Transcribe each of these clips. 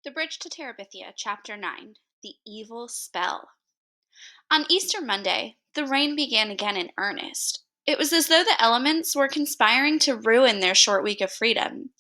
The Bridge to Terabithia, Chapter 9 The Evil Spell. On Easter Monday, the rain began again in earnest. It was as though the elements were conspiring to ruin their short week of freedom.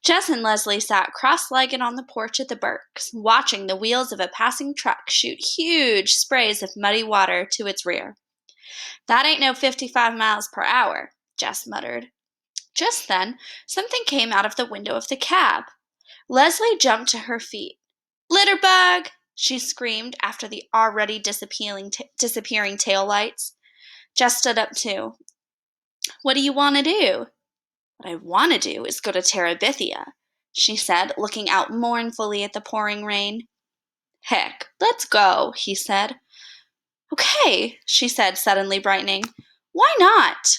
Jess and Leslie sat cross-legged on the porch at the Burkes, watching the wheels of a passing truck shoot huge sprays of muddy water to its rear. "That ain't no 55 miles per hour," Jess muttered. Just then, something came out of the window of the cab. Leslie jumped to her feet. "Litterbug!" she screamed after the already disappearing taillights. Jess stood up too. "What do you want to do?" "What I want to do is go to Terabithia," she said, looking out mournfully at the pouring rain. "Heck, let's go," he said. "Okay," she said, suddenly brightening. "Why not?"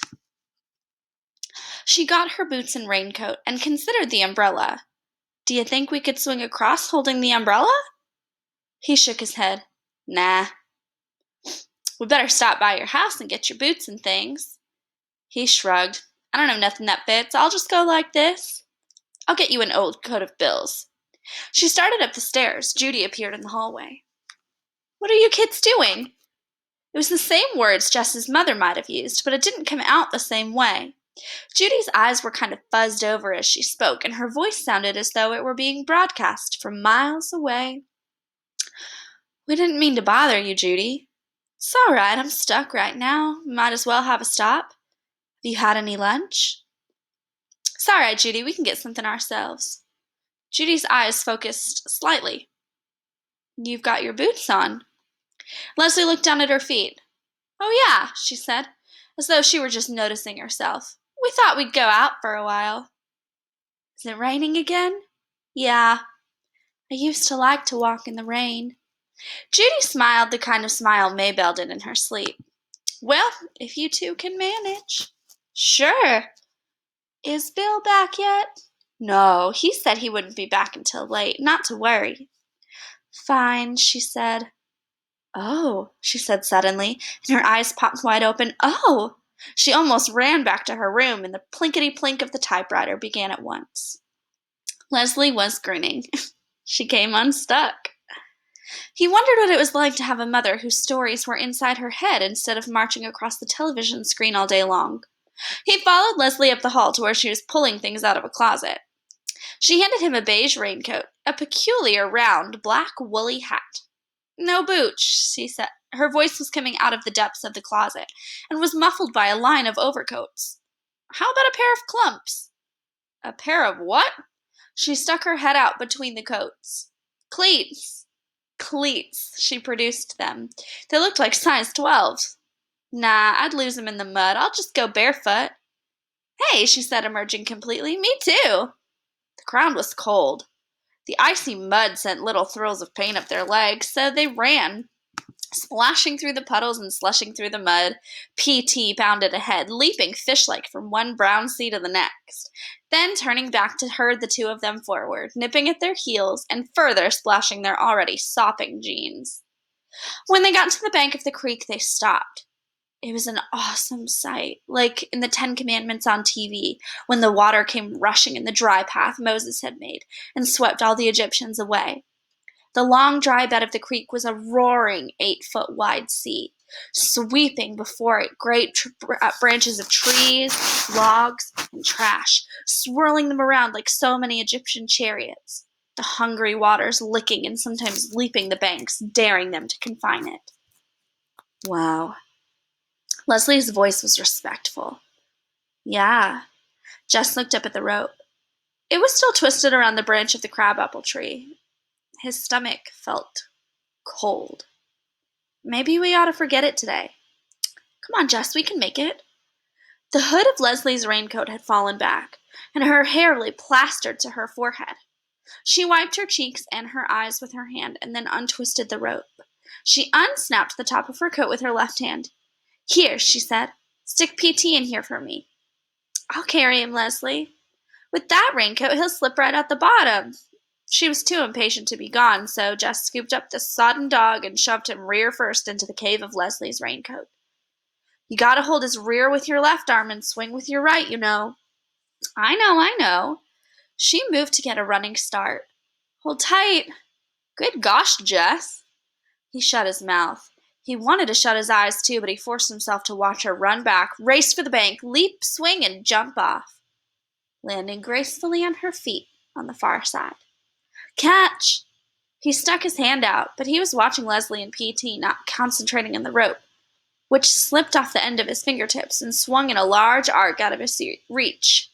She got her boots and raincoat and considered the umbrella. "Do you think we could swing across holding the umbrella?" He shook his head. "Nah." "We better stop by your house and get your boots and things." He shrugged. "I don't know nothing that fits. I'll just go like this." "I'll get you an old coat of Bill's." She started up the stairs. Judy appeared in the hallway. "What are you kids doing?" It was the same words Jess's mother might have used, but it didn't come out the same way. Judy's eyes were kind of fuzzed over as she spoke, and her voice sounded as though it were being broadcast from miles away. "We didn't mean to bother you, Judy." "It's all right. I'm stuck right now. Might as well have a stop. Have you had any lunch?" "It's all right, Judy. We can get something ourselves." Judy's eyes focused slightly. "You've got your boots on." Leslie looked down at her feet. "Oh, yeah," she said, as though she were just noticing herself. "We thought we'd go out for a while." "Is it raining again?" "Yeah. I used to like to walk in the rain." Judy smiled the kind of smile Maybelle did in her sleep. "Well, if you two can manage." "Sure." "Is Bill back yet?" "No, he said he wouldn't be back until late. Not to worry." "Fine," she said. "Oh," she said suddenly, and her eyes popped wide open. "Oh!" She almost ran back to her room, and the plinkety-plink of the typewriter began at once. Leslie was grinning. She came unstuck. He wondered what it was like to have a mother whose stories were inside her head instead of marching across the television screen all day long. He followed Leslie up the hall to where she was pulling things out of a closet. She handed him a beige raincoat, a peculiar round black woolly hat. "No boots," she said. Her voice was coming out of the depths of the closet and was muffled by a line of overcoats. "How about a pair of clumps?" "A pair of what?" She stuck her head out between the coats. "Cleats." Cleats. She produced them. They looked like size 12. "Nah, I'd lose them in the mud. I'll just go barefoot." "Hey," she said, emerging completely. "Me too." The ground was cold. The icy mud sent little thrills of pain up their legs, so they ran, splashing through the puddles and slushing through the mud. P.T. bounded ahead, leaping fish-like from one brown sea to the next, then turning back to herd the two of them forward, nipping at their heels and further splashing their already sopping jeans. When they got to the bank of the creek, they stopped. It was an awesome sight, like in the Ten Commandments on TV, when the water came rushing in the dry path Moses had made and swept all the Egyptians away. The long, dry bed of the creek was a roaring 8-foot-wide sea, sweeping before it great branches of trees, logs, and trash, swirling them around like so many Egyptian chariots, the hungry waters licking and sometimes leaping the banks, daring them to confine it. "Wow." Leslie's voice was respectful. "Yeah." Jess looked up at the rope. It was still twisted around the branch of the crabapple tree. His stomach felt cold. "Maybe we ought to forget it today." "Come on, Jess, we can make it." The hood of Leslie's raincoat had fallen back, and her hair lay plastered to her forehead. She wiped her cheeks and her eyes with her hand and then untwisted the rope. She unsnapped the top of her coat with her left hand. "Here," she said. "Stick P.T. in here for me." "I'll carry him, Leslie." "With that raincoat, he'll slip right out the bottom." She was too impatient to be gone, so Jess scooped up the sodden dog and shoved him rear first into the cave of Leslie's raincoat. "You gotta hold his rear with your left arm and swing with your right, you know." I know. She moved to get a running start. Hold tight. Good gosh, Jess. He shut his mouth. He wanted to shut his eyes too, but he forced himself to watch her run back, race for the bank, leap, swing, and jump off, landing gracefully on her feet on the far side. Catch! He stuck his hand out, but he was watching Leslie and PT, not concentrating on the rope, which slipped off the end of his fingertips and swung in a large arc out of his reach.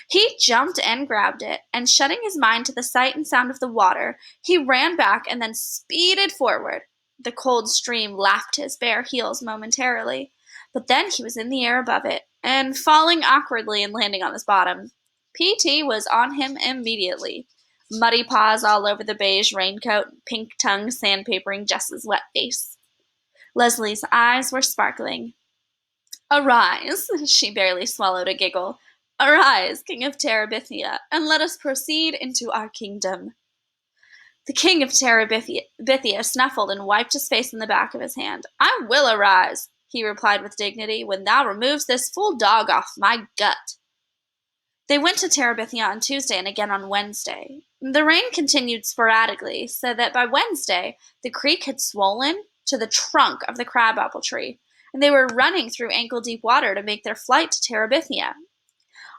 He jumped and grabbed it, and shutting his mind to the sight and sound of the water, he ran back and then speeded forward. The cold stream lapped his bare heels momentarily, but then he was in the air above it, and falling awkwardly and landing on his bottom. PT was on him immediately, muddy paws all over the beige raincoat, pink tongue sandpapering Jess's wet face. Leslie's eyes were sparkling. Arise, she barely swallowed a giggle. Arise, King of Terabithia, and let us proceed into our kingdom. The King of Terabithia snuffled and wiped his face in the back of his hand. I will arise, he replied with dignity, when thou removes this fool dog off my gut. They went to Terabithia on Tuesday and again on Wednesday. The rain continued sporadically, so that by Wednesday the creek had swollen to the trunk of the crabapple tree, and they were running through ankle-deep water to make their flight to Terabithia.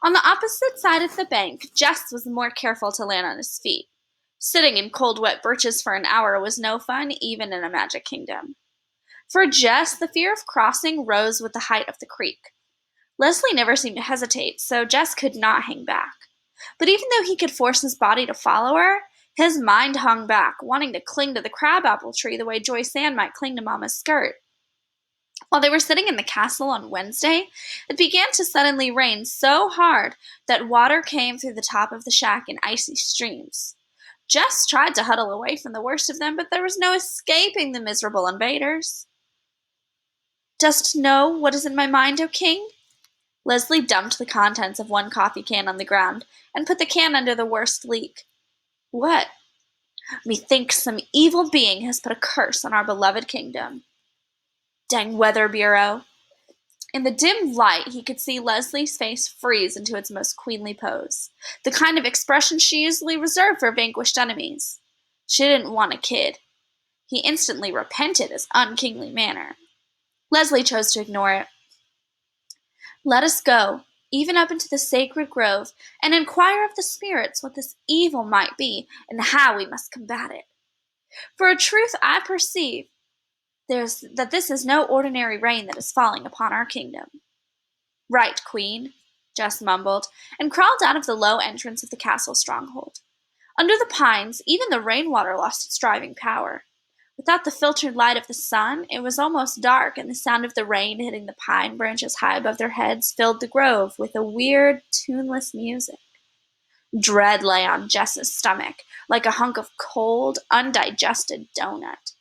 On the opposite side of the bank, Jess was more careful to land on his feet. Sitting in cold, wet birches for an hour was no fun, even in a magic kingdom. For Jess, the fear of crossing rose with the height of the creek. Leslie never seemed to hesitate, so Jess could not hang back. But even though he could force his body to follow her, his mind hung back, wanting to cling to the crabapple tree the way Joy Sand might cling to Mama's skirt. While they were sitting in the castle on Wednesday, it began to suddenly rain so hard that water came through the top of the shack in icy streams. Jess tried to huddle away from the worst of them, but there was no escaping the miserable invaders. Dost know what is in my mind, O king? Leslie dumped the contents of one coffee can on the ground and put the can under the worst leak. What? Methinks some evil being has put a curse on our beloved kingdom. Dang Weather Bureau. In the dim light, he could see Leslie's face freeze into its most queenly pose, the kind of expression she usually reserved for vanquished enemies. She didn't want a kid. He instantly repented his unkingly manner. Leslie chose to ignore it. Let us go, even up into the sacred grove, and inquire of the spirits what this evil might be and how we must combat it. For a truth I perceive that this is no ordinary rain that is falling upon our kingdom. Right, Queen, Jess mumbled, and crawled out of the low entrance of the castle stronghold. Under the pines, even the rainwater lost its driving power. Without the filtered light of the sun, it was almost dark, and the sound of the rain hitting the pine branches high above their heads filled the grove with a weird, tuneless music. Dread lay on Jess's stomach, like a hunk of cold, undigested doughnut.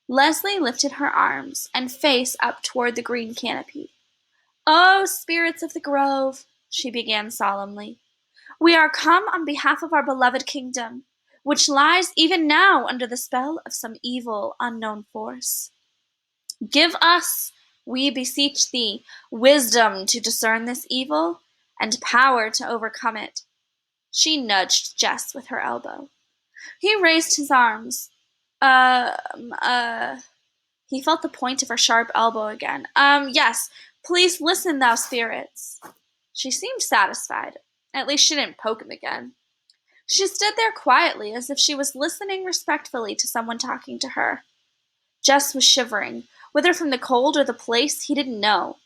Leslie lifted her arms and face up toward the green canopy. "Oh, spirits of the grove," she began solemnly, "we are come on behalf of our beloved kingdom, which lies even now under the spell of some evil, unknown force. Give us, we beseech thee, wisdom to discern this evil, and power to overcome it." She nudged Jess with her elbow. He raised his arms. He felt the point of her sharp elbow again. Yes, please listen, thou spirits. She seemed satisfied. At least she didn't poke him again. She stood there quietly, as if she was listening respectfully to someone talking to her. Jess was shivering, whether from the cold or the place he didn't know.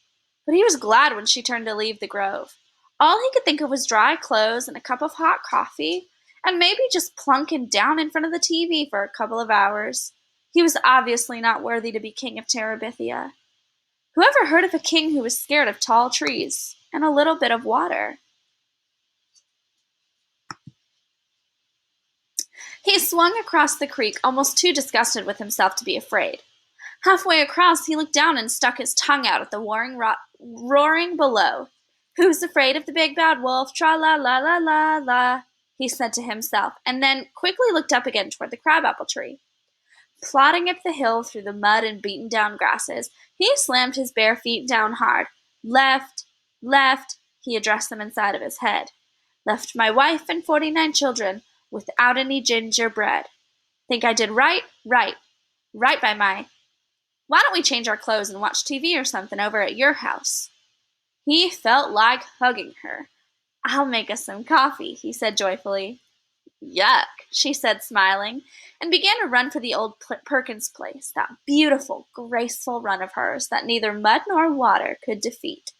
But he was glad when she turned to leave the grove. All he could think of was dry clothes and a cup of hot coffee, and maybe just plunking down in front of the TV for a couple of hours. He was obviously not worthy to be king of Terabithia. Whoever heard of a king who was scared of tall trees and a little bit of water? He swung across the creek, almost too disgusted with himself to be afraid. Halfway across, he looked down and stuck his tongue out at the roaring below. "Who's afraid of the big bad wolf? Tra-la-la-la-la-la," he said to himself, and then quickly looked up again toward the crabapple tree. Plodding up the hill through the mud and beaten-down grasses, he slammed his bare feet down hard. "Left, left," he addressed them inside of his head. "Left my wife and 49 children. without any gingerbread. Think I did right? Right. Right by my. Why don't we change our clothes and watch TV or something over at your house? He felt like hugging her. I'll make us some coffee, he said joyfully. Yuck, she said, smiling, and began to run for the old Perkins place, that beautiful, graceful run of hers that neither mud nor water could defeat.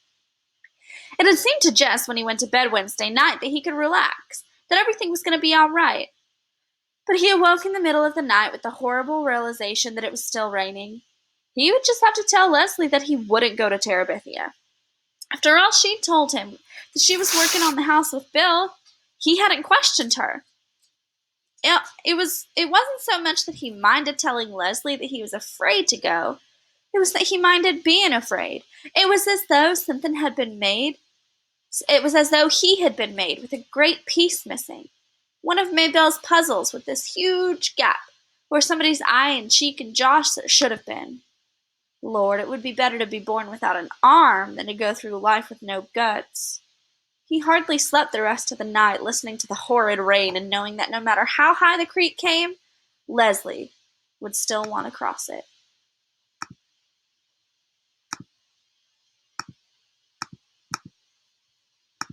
It had seemed to Jess when he went to bed Wednesday night that he could relax, that everything was going to be all right. But he awoke in the middle of the night with the horrible realization that it was still raining. He would just have to tell Leslie that he wouldn't go to Terabithia. After all she'd told him, that she was working on the house with Bill, he hadn't questioned her. It wasn't so much that he minded telling Leslie that he was afraid to go. It was that he minded being afraid. It was as though something had been made. It was as though he had been made with a great piece missing. One of Maybelle's puzzles with this huge gap where somebody's eye and cheek and jaw should have been. Lord, it would be better to be born without an arm than to go through life with no guts. He hardly slept the rest of the night, listening to the horrid rain and knowing that no matter how high the creek came, Leslie would still want to cross it.